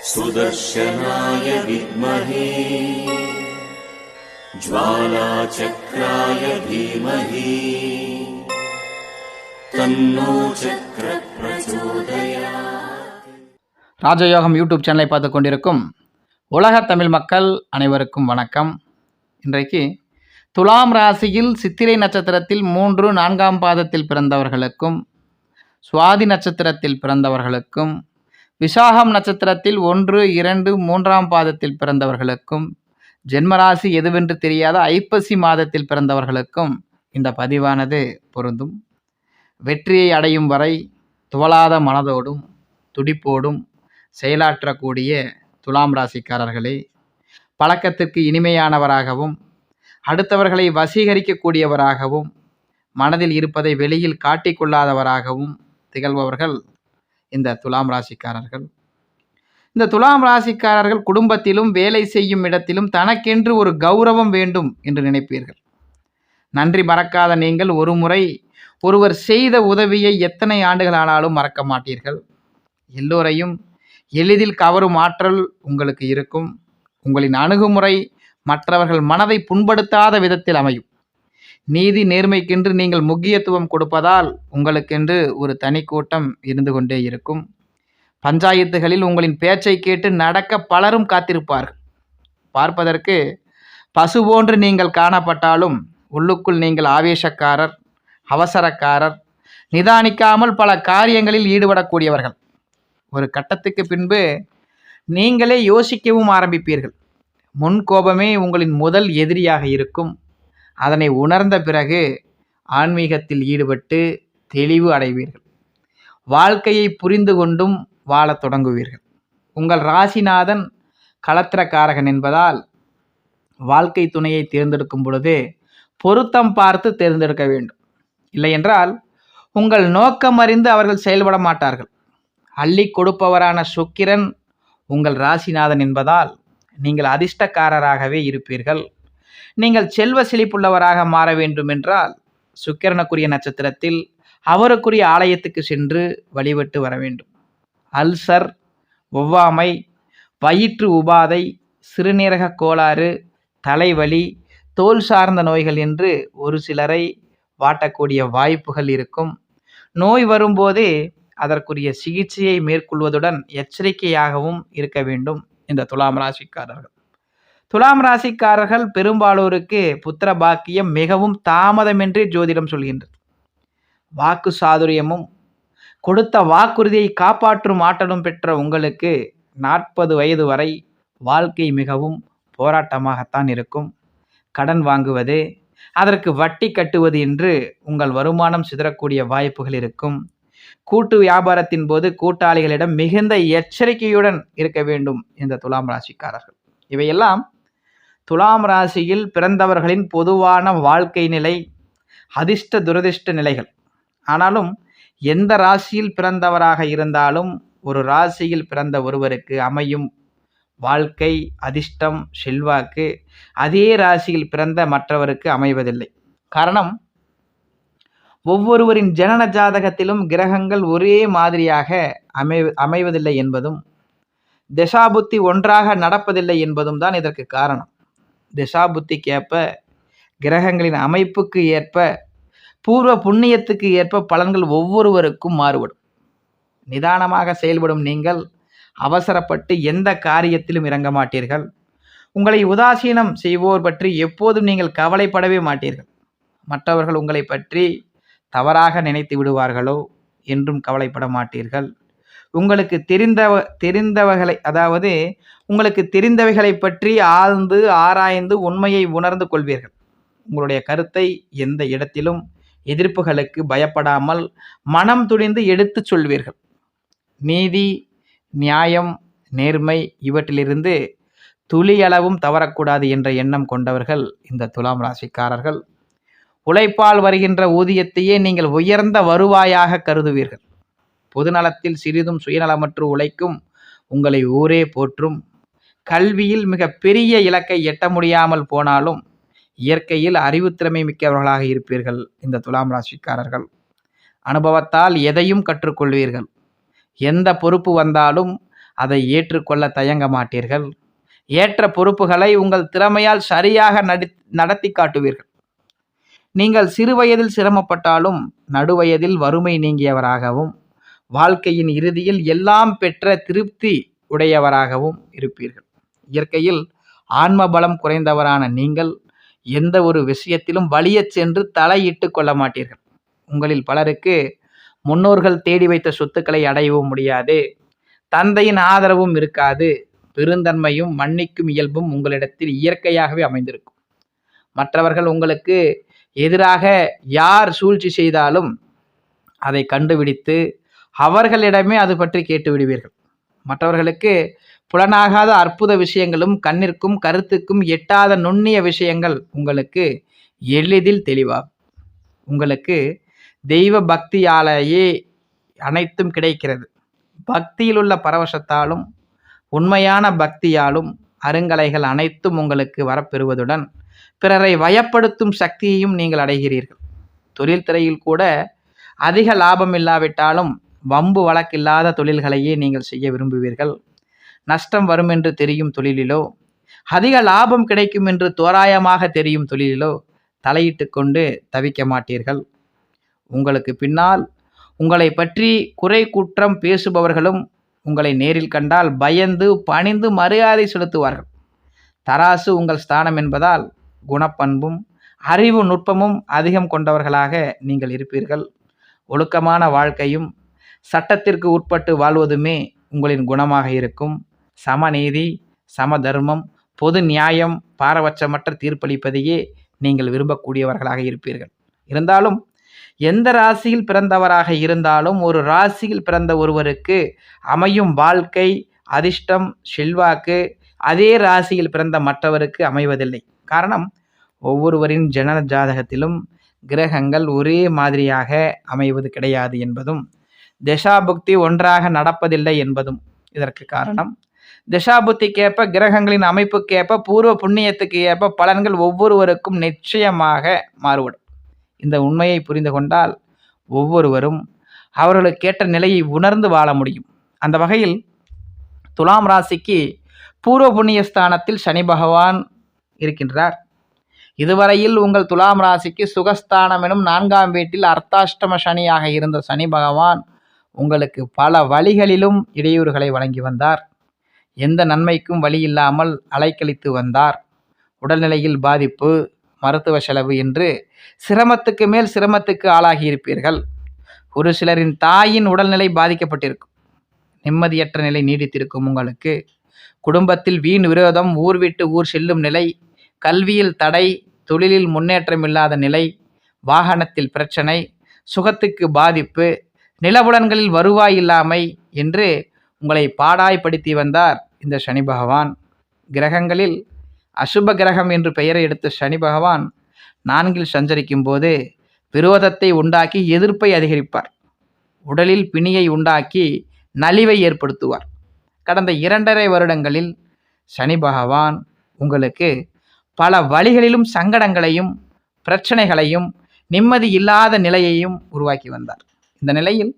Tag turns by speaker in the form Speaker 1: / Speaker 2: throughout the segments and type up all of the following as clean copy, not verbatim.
Speaker 1: सुदर्शनाय विद्महे ज्वालाचक्राय धीमहि तन्नो चक्र प्रचोदयात्.
Speaker 2: ராஜயோகம் யூடியூப் சேனலை பார்த்து கொண்டிருக்கும் உலக தமிழ் மக்கள் அனைவருக்கும் வணக்கம். இன்றைக்கு துலாம் ராசியில் சித்திரை நட்சத்திரத்தில் 3, 4ஆம் பாதத்தில் பிறந்தவர்களுக்கும், சுவாதி நட்சத்திரத்தில் பிறந்தவர்களுக்கும், விசாகம் நட்சத்திரத்தில் 1, 2, 3ஆம் பாதத்தில் பிறந்தவர்களுக்கும், ஜென்மராசி எதுவென்று தெரியாத ஐப்பசி மாதத்தில் பிறந்தவர்களுக்கும் இந்த பதிவானது பொருந்தும். வெற்றியை அடையும் வரை துவளாத மனதோடும் துடிப்போடும் செயலாற்றக்கூடிய துலாம் ராசிக்காரர்களே, பழக்கத்திற்கு இனிமையானவராகவும் அடுத்தவர்களை வசீகரிக்கக்கூடியவராகவும் மனதில் இருப்பதை வெளியில் காட்டிக்கொள்ளாதவராகவும் திகழ்பவர்கள் இந்த துலாம் ராசிக்காரர்கள். இந்த துலாம் ராசிக்காரர்கள் குடும்பத்திலும் வேலை செய்யும் இடத்திலும் தனக்கென்று ஒரு கௌரவம் வேண்டும் என்று நினைப்பீர்கள். நன்றி மறக்காத நீங்கள் ஒரு முறை ஒருவர் செய்த உதவியை எத்தனை ஆண்டுகள் ஆனாலும் மறக்க மாட்டீர்கள். எல்லோரையும் எளிதில் கவரும் ஆற்றல் உங்களுக்கு இருக்கும். உங்களின் அணுகுமுறை மற்றவர்கள் மனதை புண்படுத்தாத விதத்தில் அமையும். நீதி நேர்மைக்கென்று நீங்கள் முக்கியத்துவம் கொடுப்பதால் உங்களுக்கென்று ஒரு தனி கூட்டம் இருந்து கொண்டே இருக்கும். பஞ்சாயத்துகளில் உங்களின் பேச்சை கேட்டு நடக்க பலரும் காத்திருப்பார்கள். பார்ப்பதற்கு பசு போன்று நீங்கள் காணப்பட்டாலும் உள்ளுக்குள் நீங்கள் ஆவேசக்காரர், அவசரக்காரர், நிதானிக்காமல் பல காரியங்களில் ஈடுபடக்கூடியவர்கள். ஒரு கட்டத்துக்கு பின்பு நீங்களே யோசிக்கவும் ஆரம்பிப்பீர்கள். முன்கோபமே உங்களின் முதல் எதிரியாக இருக்கும். அதனை உணர்ந்த பிறகு ஆன்மீகத்தில் ஈடுபட்டு தெளிவு அடைவீர்கள். வாழ்க்கையை புரிந்து கொண்டும் வாழத் தொடங்குவீர்கள். உங்கள் ராசிநாதன் களத்திரக்காரகன் என்பதால் வாழ்க்கை துணையை தேர்ந்தெடுக்கும் பொழுது பொருத்தம் பார்த்து தேர்ந்தெடுக்க வேண்டும். இல்லையென்றால் உங்கள் நோக்கம் அறிந்து அவர்கள் செயல்பட மாட்டார்கள். அள்ளி கொடுப்பவரான சுக்கிரன் உங்கள் ராசிநாதன் என்பதால் நீங்கள் அதிர்ஷ்டக்காரராகவே இருப்பீர்கள். நீங்கள் செல்வ செழிப்புள்ளவராக மாற வேண்டும் என்றால் சுக்கிரனுக்குரிய நட்சத்திரத்தில் அவருக்குரிய ஆலயத்துக்கு சென்று வழிபட்டு வர வேண்டும். அல்சர், ஒவ்வாமை, வயிற்று உபாதை, சிறுநீரக கோளாறு, தலைவலி, தோல் சார்ந்த நோய்கள் என்று ஒரு சிலரை வாட்டக்கூடிய வாய்ப்புகள் இருக்கும். நோய் வரும்போதே அதற்குரிய சிகிச்சையை மேற்கொள்வதுடன் எச்சரிக்கையாகவும் இருக்க வேண்டும் இந்த துலாம் ராசிக்காரர்கள். துலாம் ராசிக்காரர்கள் பெரும்பாலோருக்கு புத்திர பாக்கியம் மிகவும் தாமதமென்றே ஜோதிடம் சொல்கின்றது. வாக்கு சாதுரியமும் கொடுத்த வாக்குறுதியை காப்பாற்றும் ஆற்றலும் பெற்ற உங்களுக்கு 40 வயது வரை வாழ்க்கை மிகவும் போராட்டமாகத்தான் இருக்கும். கடன் வாங்குவது, அதற்கு வட்டி கட்டுவது என்று உங்கள் வருமானம் சிதறக்கூடிய வாய்ப்புகள் இருக்கும். கூட்டு வியாபாரத்தின் போது கூட்டாளிகளிடம் மிகுந்த எச்சரிக்கையுடன் இருக்க வேண்டும் இந்த துலாம் ராசிக்காரர்கள். இவையெல்லாம் துலாம் ராசியில் பிறந்தவர்களின் பொதுவான வாழ்க்கை நிலை, அதிர்ஷ்ட துரதிர்ஷ்ட நிலைகள். ஆனாலும் எந்த ராசியில் பிறந்தவராக இருந்தாலும் ஒரு ராசியில் பிறந்த ஒருவருக்கு அமையும் வாழ்க்கை, அதிர்ஷ்டம், செல்வாக்கு அதே ராசியில் பிறந்த மற்றவருக்கு அமைவதில்லை. காரணம், ஒவ்வொருவரின் ஜனன ஜாதகத்திலும் கிரகங்கள் ஒரே மாதிரியாக அமைவதில்லை என்பதும், திசாபுத்தி ஒன்றாக நடப்பதில்லை என்பதும் தான் இதற்கு காரணம். திசாபுத்திக்கு ஏற்ப, கிரகங்களின் அமைப்புக்கு ஏற்ப, பூர்வ புண்ணியத்துக்கு ஏற்ப பலன்கள் ஒவ்வொருவருக்கும் மாறுபடும். நிதானமாக செயல்படும் நீங்கள் அவசரப்பட்டு எந்த காரியத்திலும் இறங்க மாட்டீர்கள். உங்களை உதாசீனம் செய்வோர் பற்றி எப்போதும் நீங்கள் கவலைப்படவே மாட்டீர்கள். மற்றவர்கள் உங்களை பற்றி தவறாக நினைத்து விடுவார்களோ என்றும் கவலைப்பட மாட்டீர்கள். உங்களுக்கு தெரிந்தவைகளை பற்றி ஆழ்ந்து ஆராய்ந்து உண்மையை உணர்ந்து கொள்வீர்கள். உங்களுடைய கருத்தை எந்த இடத்திலும் எதிர்ப்புகளுக்கு பயப்படாமல் மனம் துணிந்து எடுத்து சொல்வீர்கள். நீதி, நியாயம், நேர்மை இவற்றிலிருந்து துளியளவும் தவறக்கூடாது என்ற எண்ணம் கொண்டவர்கள் இந்த துலாம் ராசிக்காரர்கள். உழைப்பால் வருகின்ற ஊதியத்தையே நீங்கள் உயர்ந்த வருவாயாக கருதுவீர்கள். பொதுநலத்தில் சிறிதும் சுயநலமற்று உழைக்கும் உங்களை ஊரே போற்றும். கல்வியில் மிக பெரிய இலக்கை எட்ட முடியாமல் போனாலும் இயற்கையில் அறிவுத்திறமை மிக்கவர்களாக இருப்பீர்கள் இந்த துலாம் ராசிக்காரர்கள். அனுபவத்தால் எதையும் கற்றுக்கொள்வீர்கள். எந்த பொறுப்பு வந்தாலும் அதை ஏற்றுக்கொள்ள தயங்க மாட்டீர்கள். ஏற்ற பொறுப்புகளை உங்கள் திறமையால் சரியாக நடத்தி காட்டுவீர்கள். நீங்கள் சிறுவயதில் சிரமப்பட்டாலும் நடுவயதில் வறுமை நீங்கியவராகவும் வாழ்க்கையின் இறுதியில் எல்லாம் பெற்ற திருப்தி உடையவராகவும் இருப்பீர்கள். இயற்கையில் ஆன்ம பலம் குறைந்தவரான நீங்கள் எந்த ஒரு விஷயத்திலும் வலியச் சென்று தலையிட்டு கொள்ள மாட்டீர்கள். உங்களில் பலருக்கு முன்னோர்கள் தேடி வைத்த சொத்துக்களை அடையவும் முடியாது. தந்தையின் ஆதரவும் இருக்காது. பெருந்தன்மையும் மன்னிக்கும் இயல்பும் உங்களிடத்தில் இயற்கையாகவே அமைந்திருக்கும். மற்றவர்கள் உங்களுக்கு எதிராக யார் சூழ்ச்சி செய்தாலும் அதை கண்டுபிடித்து அவர்களிடமே அது பற்றி கேட்டு விடுவீர்கள். மற்றவர்களுக்கு புலனாகாத அற்புத விஷயங்களும் கண்ணிற்கும் கருத்துக்கும் எட்டாத நுண்ணிய விஷயங்கள் உங்களுக்கு எளிதில் தெளிவாகும். உங்களுக்கு தெய்வ பக்தியாலேயே அனைத்தும் கிடைக்கிறது. பக்தியில் உள்ள பரவசத்தாலும் உண்மையான பக்தியாலும் அருங்கலைகள் அனைத்தும் உங்களுக்கு வரப்பெறுவதுடன் பிறரை வயப்படுத்தும் சக்தியையும் நீங்கள் அடைகிறீர்கள். தொழில்துறையில் கூட அதிக லாபம் இல்லாவிட்டாலும் வம்பு வழக்கில்லாத தொழில்களையே நீங்கள் செய்ய விரும்புவீர்கள். நஷ்டம் வரும் என்று தெரியும் தொழிலிலோ அதிக லாபம் கிடைக்கும் என்று தோராயமாக தெரியும் தொழிலிலோ தலையிட்டு கொண்டு தவிக்க மாட்டீர்கள். உங்களுக்கு பின்னால் உங்களை பற்றி குறை குற்றம் பேசுபவர்களும் உங்களை நேரில் கண்டால் பயந்து பணிந்து மரியாதை செலுத்துவார்கள். தராசு உங்கள் ஸ்தானம் என்பதால் குணப்பண்பும் அறிவு நுட்பமும் அதிகம் கொண்டவர்களாக நீங்கள் இருப்பீர்கள். ஒழுக்கமான வாழ்க்கையும் சட்டத்திற்கு உட்பட்டு வாழ்வதுமே உங்களின் குணமாக இருக்கும். சமநீதி, சமதர்மம், பொது நியாயம், பாரபட்சமற்ற தீர்ப்பளிப்பதையே நீங்கள் விரும்பக்கூடியவர்களாக இருப்பீர்கள். இருந்தாலும் எந்த ராசியில் பிறந்தவராக இருந்தாலும் ஒரு ராசியில் பிறந்த ஒருவருக்கு அமையும் வாழ்க்கை, அதிர்ஷ்டம், செல்வாக்கு அதே ராசியில் பிறந்த மற்றவருக்கு அமைவதில்லை. காரணம், ஒவ்வொருவரின் ஜனன ஜாதகத்திலும் கிரகங்கள் ஒரே மாதிரியாக அமைவது கிடையாது என்பதும் தசாபுக்தி ஒன்றாக நடப்பதில்லை என்பதும் இதற்கு காரணம். தசாபுத்திக்கேற்ப கிரகங்களின் அமைப்புக்கேற்ப பூர்வ புண்ணியத்துக்கு ஏற்ப பலன்கள் ஒவ்வொருவருக்கும் நிச்சயமாக மாறுபடும். இந்த உண்மையை புரிந்து கொண்டால் ஒவ்வொருவரும் அவர்களுக்கேற்ற நிலையை உணர்ந்து வாழ முடியும். அந்த வகையில் துலாம் ராசிக்கு பூர்வ புண்ணிய ஸ்தானத்தில் சனி பகவான் இருக்கின்றார். இதுவரையில் உங்கள் துலாம் ராசிக்கு சுகஸ்தானம் எனும் 4ஆம் வீட்டில் அர்த்தாஷ்டம சனியாக இருந்த சனி பகவான் உங்களுக்கு பல வழிகளிலும் இடையூறுகளை வழங்கி வந்தார். எந்த நன்மைக்கும் வழி இல்லாமல் அலைக்கழித்து வந்தார். உடல்நிலையில் பாதிப்பு, மருத்துவ செலவு என்று சிரமத்துக்கு மேல் சிரமத்துக்கு ஆளாகி இருப்பீர்கள். ஒரு சிலரின் தாயின் உடல்நிலை பாதிக்கப்பட்டிருக்கும். நிம்மதியற்ற நிலை நீடித்திருக்கும். உங்களுக்கு குடும்பத்தில் வீண் விரோதம், ஊர் விட்டு ஊர் செல்லும் நிலை, கல்வியில் தடை, தொழிலில் முன்னேற்றம் இல்லாத நிலை, வாகனத்தில் பிரச்சனை, சுகத்துக்கு பாதிப்பு, நிலபுலன்களில் வருவாய் இல்லாமை என்று உங்களை பாடாய்படுத்தி வந்தார் இந்த சனி பகவான். கிரகங்களில் அசுப கிரகம் என்று பெயரை எடுத்த சனி பகவான் 4இல் சஞ்சரிக்கும் போது விரோதத்தை உண்டாக்கி எதிர்ப்பை அதிகரிப்பார். உடலில் பிணியை உண்டாக்கி நலிவை ஏற்படுத்துவார். கடந்த 2.5 வருடங்களில் சனி பகவான் உங்களுக்கு பல வழிகளிலும் சங்கடங்களையும் பிரச்சனைகளையும் நிம்மதி இல்லாத நிலையையும் உருவாக்கி வந்தார். இந்த நிலையில்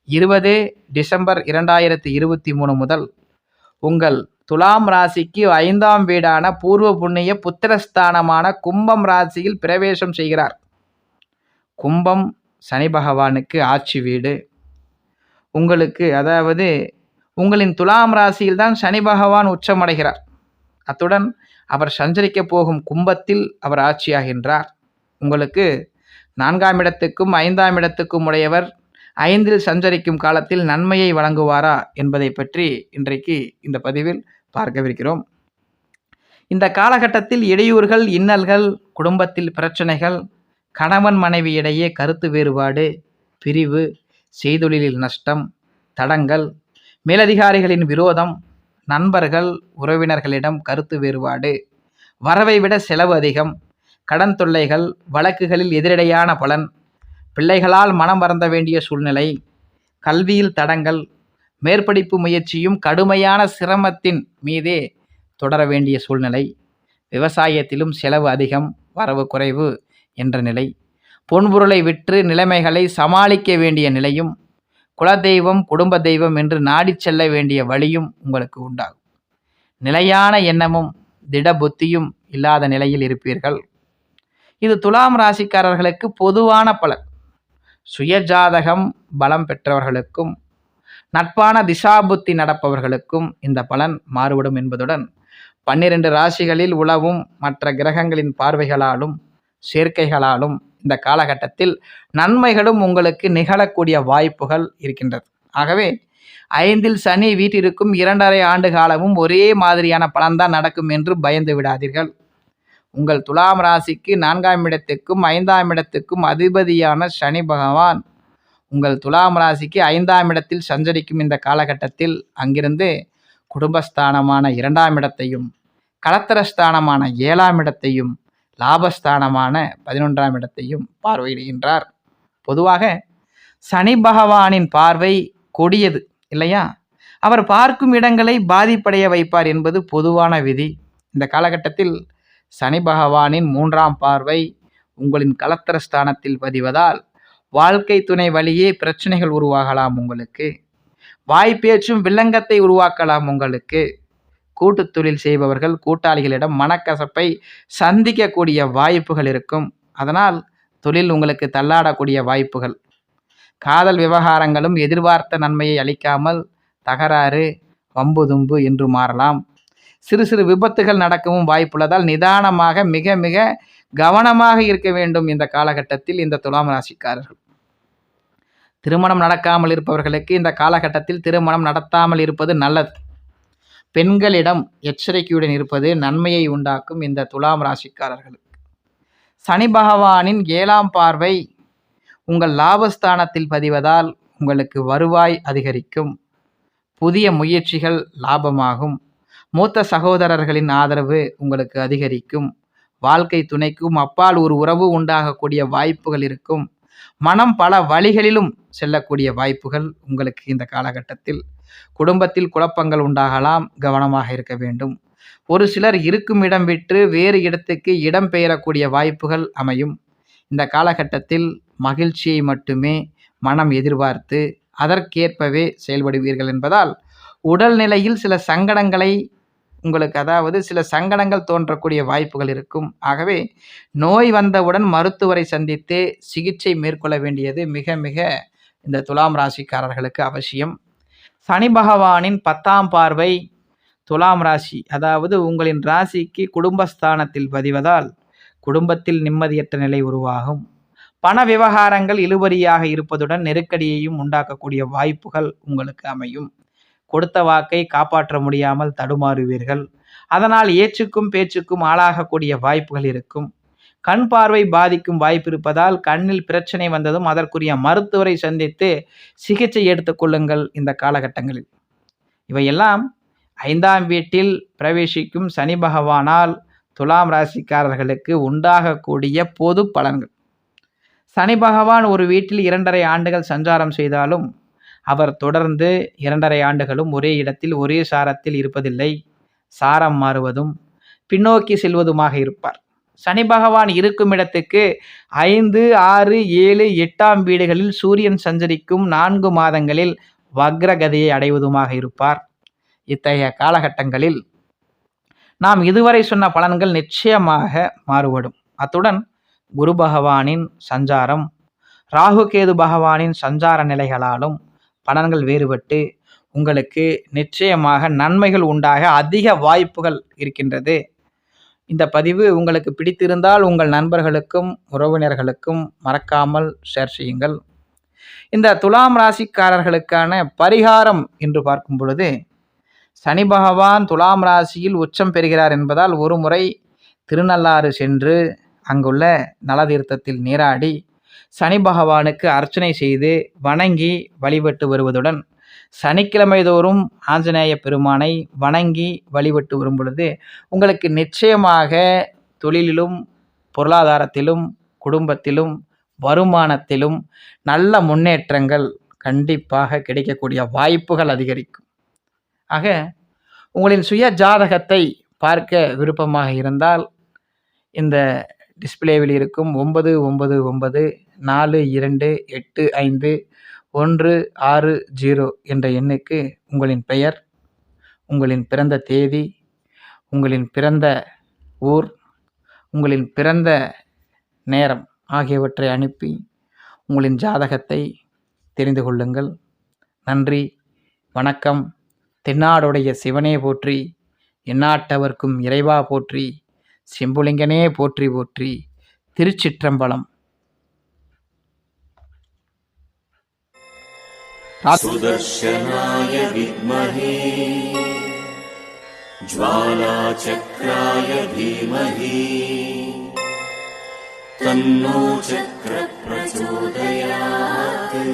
Speaker 2: 20 டிசம்பர் 2023 முதல் உங்கள் துலாம் ராசிக்கு 5ஆம் வீடான பூர்வ புண்ணிய புத்திரஸ்தானமான கும்பம் ராசியில் பிரவேசம் செய்கிறார். கும்பம் சனி பகவானுக்கு ஆட்சி வீடு. உங்களுக்கு, அதாவது உங்களின் துலாம் ராசியில்தான் சனி பகவான் உச்சமடைகிறார். அத்துடன் அவர் சஞ்சரிக்க போகும் கும்பத்தில் அவர் ஆட்சியாகின்றார். உங்களுக்கு 4ஆம் இடத்துக்கும் 5ஆம் இடத்துக்கும் உடையவர் 5இல் சஞ்சரிக்கும் காலத்தில் நன்மையை வழங்குவாரா என்பதை பற்றி இன்றைக்கு இந்த பதிவில் பார்க்கவிருக்கிறோம். இந்த காலகட்டத்தில் இடையூறுகள், இன்னல்கள், குடும்பத்தில் பிரச்சனைகள், கணவன் மனைவி இடையே கருத்து வேறுபாடு, பிரிவு, செய்தொழிலில் நஷ்டம், தடங்கள், மேலதிகாரிகளின் விரோதம், நண்பர்கள் உறவினர்களிடம் கருத்து வேறுபாடு, வரவை விட செலவு அதிகம், கடன் தொல்லைகள், வழக்குகளில் எதிரடையான பலன், பிள்ளைகளால் மனம் வருந்த வேண்டிய சூழ்நிலை, கல்வியில் தடங்கள், மேற்படிப்பு முயற்சியும் கடுமையான சிரமத்தின் மீதே தொடர வேண்டிய சூழ்நிலை, விவசாயத்திலும் செலவு அதிகம், வரவு குறைவு என்ற நிலை, பொன்பொருளை விற்று நிலைமைகளை சமாளிக்க வேண்டிய நிலையும், குலதெய்வம், குடும்ப தெய்வம் என்று நாடி செல்ல வேண்டிய வழியும் உங்களுக்கு உண்டாகும். நிலையான எண்ணமும் திட புத்தியும் இல்லாத நிலையில் இருப்பீர்கள். இது துலாம் ராசிக்காரர்களுக்கு பொதுவான பலன். சுயஜாதகம் பலம் பெற்றவர்களுக்கும் நட்பான திசாபுத்தி நடப்பவர்களுக்கும் இந்த பலன் மாறுபடும் என்பதுடன் 12 ராசிகளில் உலவும் மற்ற கிரகங்களின் பார்வைகளாலும் சேர்க்கைகளாலும் இந்த காலகட்டத்தில் நன்மைகளும் உங்களுக்கு நிகழக்கூடிய வாய்ப்புகள் இருக்கின்றது. ஆகவே 5ல் சனி வீட்டிற்கும் 2.5 ஆண்டு காலமும் ஒரே மாதிரியான பலன்தான் நடக்கும் என்று பயந்து விடாதீர்கள். உங்கள் துலாம் ராசிக்கு 4ஆம் இடத்துக்கும் 5ஆம் இடத்துக்கும் அதிபதியான சனி பகவான் உங்கள் துலாம் ராசிக்கு 5ஆம் இடத்தில் சஞ்சரிக்கும் இந்த காலகட்டத்தில் அங்கிருந்து குடும்பஸ்தானமான 2ஆம் இடத்தையும், கலத்திரஸ்தானமான 7ஆம் இடத்தையும், லாபஸ்தானமான 11ஆம் இடத்தையும் பார்வையிடுகின்றார். பொதுவாக சனி பகவானின் பார்வை கொடியது இல்லையா? அவர் பார்க்கும் இடங்களை பாதிப்படைய வைப்பார் என்பது பொதுவான விதி. இந்த காலகட்டத்தில் சனி பகவானின் 3ஆம் பார்வை உங்களின் கலத்திரஸ்தானத்தில் பதிவதால் வாழ்க்கை துணை வழியே பிரச்சனைகள் உருவாகலாம். உங்களுக்கு வாய்ப்பேச்சும் வில்லங்கத்தை உருவாக்கலாம். உங்களுக்கு கூட்டு தொழில் செய்பவர்கள் கூட்டாளிகளிடம் மனக்கசப்பை சந்திக்கக்கூடிய வாய்ப்புகள் இருக்கும். அதனால் தொழில் உங்களுக்கு தள்ளாடக்கூடிய வாய்ப்புகள். காதல் விவகாரங்களும் எதிர்பார்த்த நன்மையை அளிக்காமல் தகராறு, வம்பு தும்பு என்று மாறலாம். சிறு சிறு விபத்துகள் நடக்கவும் வாய்ப்புள்ளதால் நிதானமாக மிக மிக கவனமாக இருக்க வேண்டும். இந்த காலகட்டத்தில் இந்த துலாம் ராசிக்காரர்கள் திருமணம் நடக்காமல் இருப்பவர்களுக்கு இந்த காலகட்டத்தில் திருமணம் நடத்தாமல் இருப்பது நல்லது. பெண்களிடம் எச்சரிக்கையுடன் இருப்பது நன்மையை உண்டாக்கும். இந்த துலாம் ராசிக்காரர்களுக்கு சனி பகவானின் 7ஆம் பார்வை உங்கள் லாபஸ்தானத்தில் பதிவதால் உங்களுக்கு வருவாய் அதிகரிக்கும். புதிய முயற்சிகள் லாபமாகும். மூத்த சகோதரர்களின் ஆதரவு உங்களுக்கு அதிகரிக்கும். வாழ்க்கை துணைக்கும் அப்பால் ஒரு உறவு உண்டாகக்கூடிய வாய்ப்புகள் இருக்கும். மனம் பல வழிகளிலும் செல்லக்கூடிய வாய்ப்புகள் உங்களுக்கு இந்த காலகட்டத்தில். குடும்பத்தில் குழப்பங்கள் உண்டாகலாம், கவனமாக இருக்க வேண்டும். ஒரு சிலர் இருக்கும் இடம் விட்டு வேறு இடத்துக்கு இடம் பெயரக்கூடிய வாய்ப்புகள் அமையும். இந்த காலகட்டத்தில் மகிழ்ச்சியை மட்டுமே மனம் எதிர்பார்த்து அதற்கேற்பவே செயல்படுவீர்கள் என்பதால் உடல்நிலையில் சில சங்கடங்களை சில சங்கடங்கள் தோன்றக்கூடிய வாய்ப்புகள் இருக்கும். ஆகவே நோய் வந்தவுடன் மருத்துவரை சந்தித்து சிகிச்சை மேற்கொள்ள வேண்டியது மிக மிக இந்த துலாம் ராசிக்காரர்களுக்கு அவசியம். சனி பகவானின் 10ஆம் பார்வை துலாம் ராசி, அதாவது உங்களின் ராசிக்கு குடும்பஸ்தானத்தில் பதிவதால் குடும்பத்தில் நிம்மதியற்ற நிலை உருவாகும். பண விவகாரங்கள் இழுபறியாக இருப்பதுடன் நெருக்கடியையும் உண்டாக்கக்கூடிய வாய்ப்புகள் உங்களுக்கு அமையும். கொடுத்த வாக்கை காப்பாற்ற முடியாமல் தடுமாறுவீர்கள். அதனால் ஏச்சுக்கும் பேச்சுக்கும் ஆளாகக்கூடிய வாய்ப்புகள் இருக்கும். கண் பார்வை பாதிக்கும் வாய்ப்பு இருப்பதால் கண்ணில் பிரச்சனை வந்ததும் அதற்குரிய மருத்துவரை சந்தித்து சிகிச்சை எடுத்துக்கொள்ளுங்கள். இந்த காலகட்டங்களில் இவையெல்லாம் 5ஆம் வீட்டில் பிரவேசிக்கும் சனி பகவானால் துலாம் ராசிக்காரர்களுக்கு உண்டாகக்கூடிய பொது பலன்கள். சனி பகவான் ஒரு வீட்டில் 2.5 ஆண்டுகள் சஞ்சாரம் செய்தாலும் அவர் தொடர்ந்து 2.5 ஆண்டுகளும் ஒரே இடத்தில் ஒரே சாரத்தில் இருப்பதில்லை. சாரம் மாறுவதும் பின்னோக்கி செல்வதுமாக இருப்பார். சனி பகவான் இருக்கும் இடத்துக்கு 5, 6, 7, 8ஆம் வீடுகளில் சூரியன் சஞ்சரிக்கும் 4 மாதங்களில் வக்ரகதியை அடைவதுமாக இருப்பார். இத்தகைய காலகட்டங்களில் நாம் இதுவரை சொன்ன பலன்கள் நிச்சயமாக மாறுபடும். அத்துடன் குரு பகவானின் சஞ்சாரம், ராகு கேது பகவானின் சஞ்சார நிலைகளாலும் பலன்கள் வேறுபட்டு உங்களுக்கு நிச்சயமாக நன்மைகள் உண்டாக அதிக வாய்ப்புகள் இருக்கின்றது. இந்த பதிவு உங்களுக்கு பிடித்திருந்தால் உங்கள் நண்பர்களுக்கும் உறவினர்களுக்கும் மறக்காமல் ஷேர் செய்யுங்கள். இந்த துலாம் ராசிக்காரர்களுக்கான பரிகாரம் என்று பார்க்கும் பொழுது, சனி பகவான் துலாம் ராசியில் உச்சம் பெறுகிறார் என்பதால் ஒரு முறை திருநள்ளாறு சென்று அங்குள்ள நலதீர்த்தத்தில் நீராடி சனி பகவானுக்கு அர்ச்சனை செய்து வணங்கி வழிபட்டு வருவதுடன் சனிக்கிழமை தோறும் ஆஞ்சநேய பெருமானை வணங்கி வழிபட்டு வரும் பொழுது உங்களுக்கு நிச்சயமாக தொழிலிலும் பொருளாதாரத்திலும் குடும்பத்திலும் வருமானத்திலும் நல்ல முன்னேற்றங்கள் கண்டிப்பாக கிடைக்கக்கூடிய வாய்ப்புகள் அதிகரிக்கும். ஆக உங்களின் சுய ஜாதகத்தை பார்க்க விருப்பமாக இருந்தால் இந்த டிஸ்பிளேவில் இருக்கும் 999 4285 160 என்ற எண்ணுக்கு உங்களின் பெயர், உங்களின் பிறந்த தேதி, உங்களின் பிறந்த ஊர், உங்களின் பிறந்த நேரம் ஆகியவற்றை அனுப்பி உங்களின் ஜாதகத்தை தெரிந்து கொள்ளுங்கள். நன்றி, வணக்கம். தென்னாடுடைய சிவனே போற்றி, எந்நாட்டவர்க்கும் இறைவா போற்றி, செம்புலிங்கனே போற்றி போற்றி. திருச்சிற்றம்பலம்.
Speaker 1: சுதர்சனாய வித்மஹே ஜ்வாலாசக்ராய தீமஹி தன்னோ சக்ர பிரச்சோதயாத்.